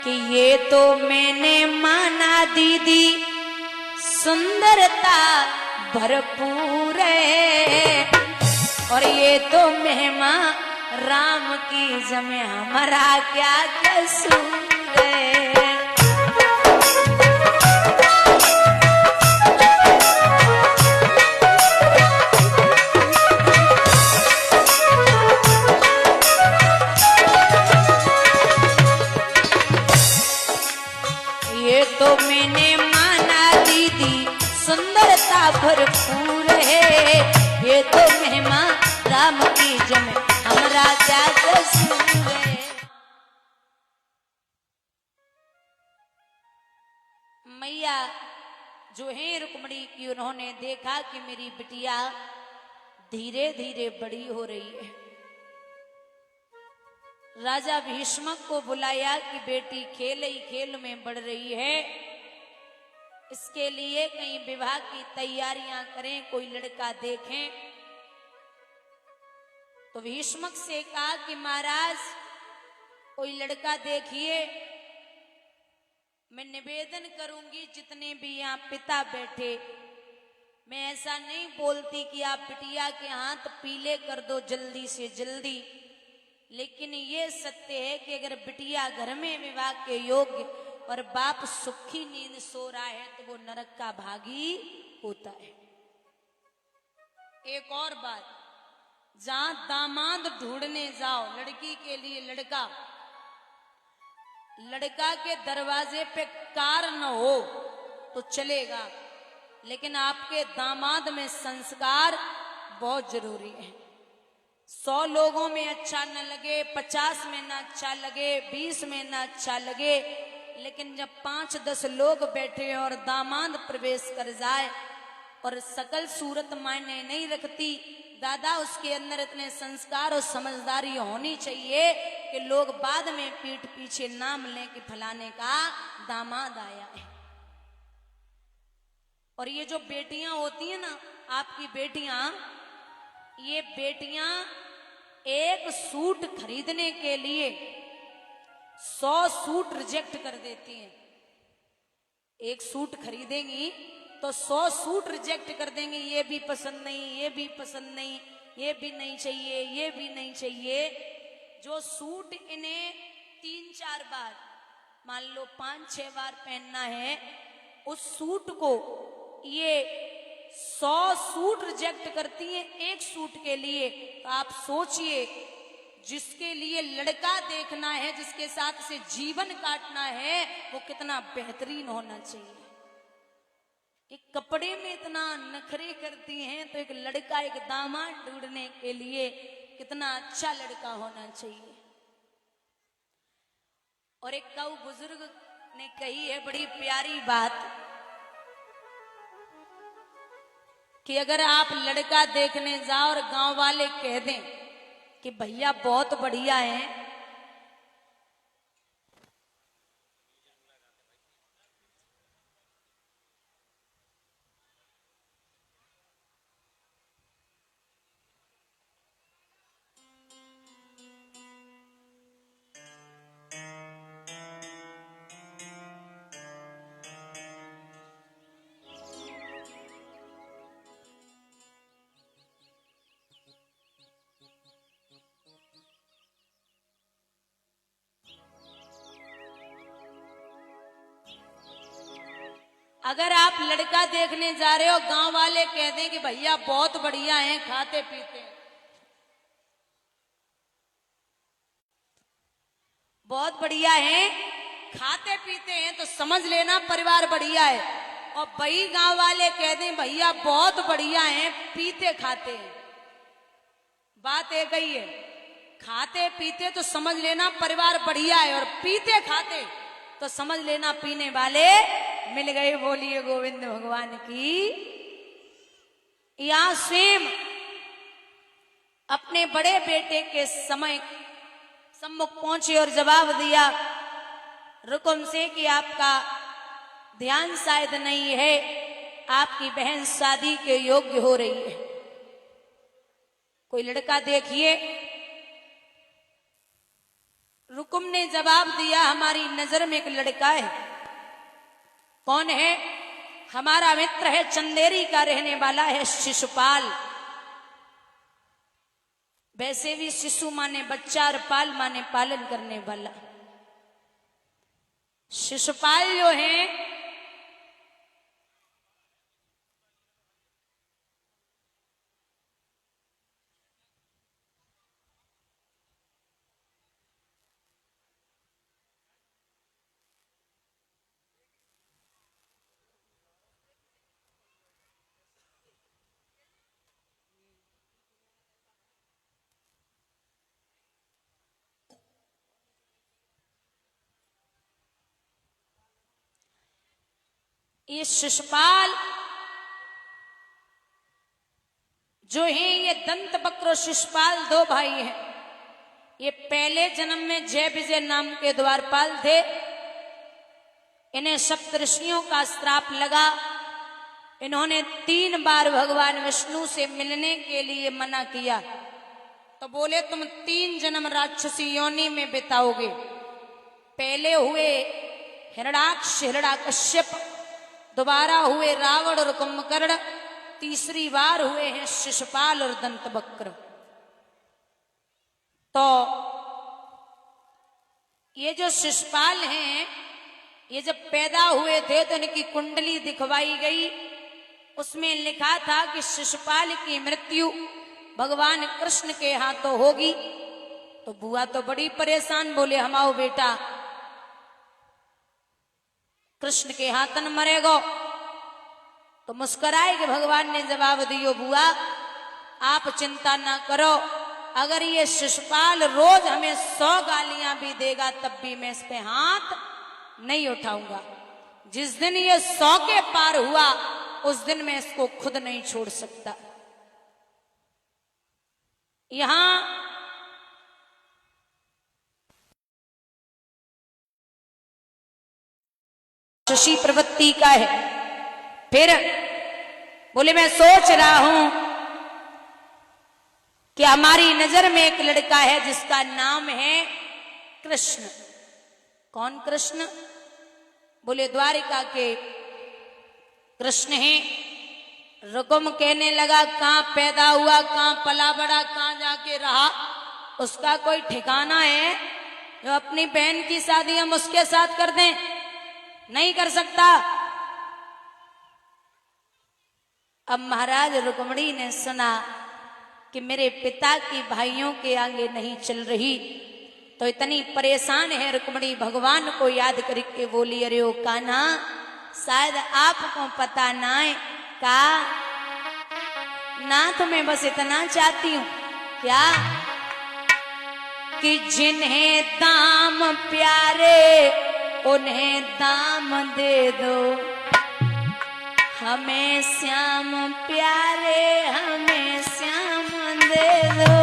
कि ये तो मैंने माना दीदी सुंदरता भरपूर है, और ये तो महिमा राम की जमे हमारा क्या कसूर है। ये तो मैंने माना दीदी सुंदरता भरपूर है, ये तो महिमा राम की जमे हमारा क्या कसूर है। मैया जो है रुक्मणी की, उन्होंने देखा कि मेरी बिटिया धीरे धीरे बड़ी हो रही है। राजा भीष्मक को बुलाया कि बेटी खेल ही खेल में बढ़ रही है, इसके लिए कहीं विवाह की तैयारियां करें, कोई लड़का देखें। तो भीष्मक से कहा कि महाराज कोई लड़का देखिए, मैं निवेदन करूंगी जितने भी यहाँ पिता बैठे, मैं ऐसा नहीं बोलती कि आप बिटिया के हाथ पीले कर दो जल्दी से जल्दी, लेकिन ये सत्य है कि अगर बिटिया घर में विवाह के योग्य और बाप सुखी नींद सो रहा है तो वो नरक का भागी होता है। एक और बात, जहां दामाद ढूंढने जाओ लड़की के लिए लड़का, लड़का के दरवाजे पे कार न हो तो चलेगा, लेकिन आपके दामाद में संस्कार बहुत जरूरी है। 100 लोगों में अच्छा न लगे, 50 में ना अच्छा लगे, 20 में ना अच्छा लगे, लेकिन जब 5-10 लोग बैठे और दामाद प्रवेश कर जाए और सकल सूरत मायने नहीं रखती, दादा उसके अंदर इतने संस्कार और समझदारी होनी चाहिए कि लोग बाद में पीठ पीछे नाम लें कि फलाने का दामाद आया है। और ये जो बेटियां होती हैं ना, आपकी बेटियां, ये बेटियां एक सूट खरीदने के लिए 100 सूट रिजेक्ट कर देती हैं। एक सूट खरीदेंगी तो 100 सूट रिजेक्ट कर देंगे, ये भी पसंद नहीं, ये भी पसंद नहीं, ये भी नहीं चाहिए, ये भी नहीं चाहिए। जो सूट इन्हें 3-4 बार, मान लो 5-6 बार पहनना है, उस सूट को ये 100 सूट रिजेक्ट करती हैं एक सूट के लिए। तो आप सोचिए, जिसके लिए लड़का देखना है, जिसके साथ से जीवन काटना है, वो कितना बेहतरीन होना चाहिए। कि कपड़े में इतना नखरे करती हैं, तो एक लड़का, एक दामाद ढूंढने के लिए कितना अच्छा लड़का होना चाहिए। और एक कऊ बुजुर्ग ने कही है बड़ी प्यारी बात कि अगर आप लड़का देखने जाओ और गांव वाले कह दें कि भैया बहुत बढ़िया है, अगर आप लड़का देखने जा रहे हो, गांव वाले कह दें कि भैया बहुत बढ़िया हैं, खाते पीते हैं, बहुत बढ़िया हैं, खाते पीते हैं, तो समझ लेना परिवार बढ़िया है। और वही गांव वाले कह दें भैया बहुत बढ़िया हैं, पीते खाते हैं, बात एक ही है। खाते पीते तो समझ लेना परिवार बढ़िया है, और पीते खाते तो समझ लेना पीने वाले मिल गए। बोलिए गोविंद भगवान की। यहां स्वयं अपने बड़े बेटे के समय सम्मुख पहुंचे और जवाब दिया रुकुम से कि आपका ध्यान शायद नहीं है, आपकी बहन शादी के योग्य हो रही है, कोई लड़का देखिए। रुकुम ने जवाब दिया, हमारी नजर में एक लड़का है। कौन है? हमारा मित्र है, चंदेरी का रहने वाला है, शिशुपाल। वैसे भी शिशु माने बच्चा और पाल माने पालन करने वाला। शिशुपाल जो है ये शिशुपाल जो है, ये दंत वक्र और शिशुपाल दो भाई हैं। ये पहले जन्म में जय विजय नाम के द्वारपाल थे। इन्हें सप्तऋषियों का श्राप लगा। इन्होंने 3 बार भगवान विष्णु से मिलने के लिए मना किया, तो बोले तुम 3 जन्म राक्षसी योनि में बिताओगे। पहले हुए हिरणाक्ष हिरणाकश्यप, दोबारा हुए रावण और कुंभकर्ण, तीसरी बार हुए हैं शिशुपाल और दंतवक्र। तो ये जो शिशुपाल हैं, ये जब पैदा हुए थे तो इनकी कुंडली दिखवाई गई। उसमें लिखा था कि शिशुपाल की मृत्यु भगवान कृष्ण के हाथों होगी। तो बुआ तो बड़ी परेशान, बोले हम आओ बेटा, कृष्ण के हाथन मरेगो। तो मुस्कुराए कि भगवान ने जवाब दियो, बुआ आप चिंता ना करो, अगर ये शिशुपाल रोज हमें 100 गालियां भी देगा तब भी मैं इस पे हाथ नहीं उठाऊंगा। जिस दिन ये 100 के पार हुआ उस दिन मैं इसको खुद नहीं छोड़ सकता। यहां शशि प्रवृत्ति का है। फिर बोले मैं सोच रहा हूं कि हमारी नजर में एक लड़का है जिसका नाम है कृष्ण। कौन कृष्ण? बोले द्वारिका के कृष्ण हैं। रुकुम कहने लगा, कहां पैदा हुआ, कहां पला बड़ा, कहां जाके रहा, उसका कोई ठिकाना है जो अपनी बहन की शादी हम उसके साथ कर दें? नहीं कर सकता। अब महाराज रुक्मणी ने सुना कि मेरे पिता की भाइयों के आगे नहीं चल रही, तो इतनी परेशान है रुक्मणी, भगवान को याद करके बोली, अरे ओ कान्हा, शायद आपको पता ना है का ना, तुम्हें बस इतना चाहती हूं क्या कि जिन्हें दाम प्यारे उन्हें दाम दे दो, हमें श्याम प्यारे हमें श्याम दे दो।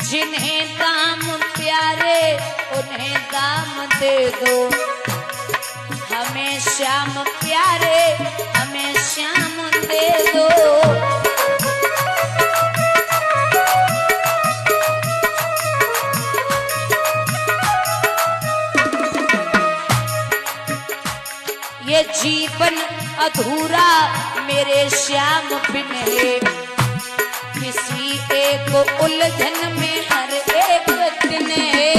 जिन्हें दाम प्यारे उन्हें दाम दे दो, हमें श्याम प्यारे हमें श्याम दे दो। ये जीवन अधूरा मेरे श्याम बिन है, किसी एक उलझन में हर एक दिन है।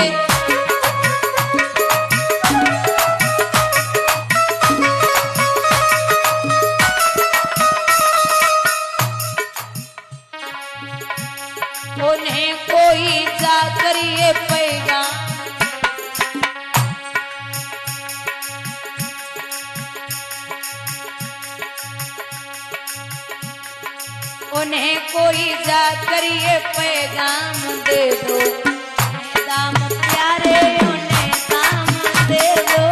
उन्हें कोई जाकर ये पैगाम, उन्हें कोई जाकर ये पैगाम दे दो, दाम प्यारे उन्हें दाम दे दो।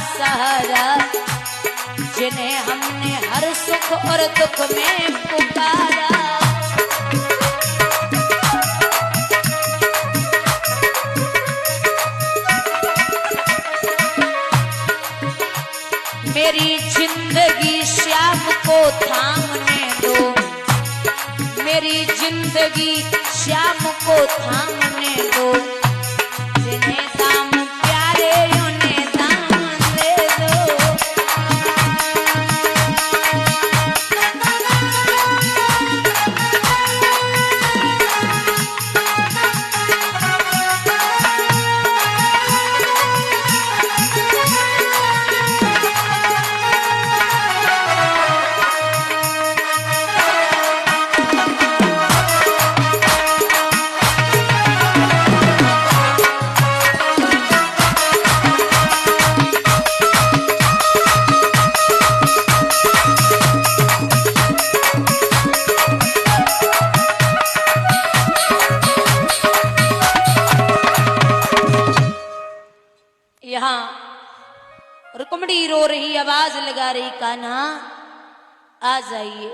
सहारा, जिन्हें हमने हर सुख और दुख में पुकारा। मेरी जिंदगी श्याम को थामने दो, मेरी जिंदगी श्याम को थामने दो, जिन्हें दाम प्यारे उन्हें दाम दे दो। रुक्मणी रो रही, आवाज लगा रही, कान्हा आ जाइए।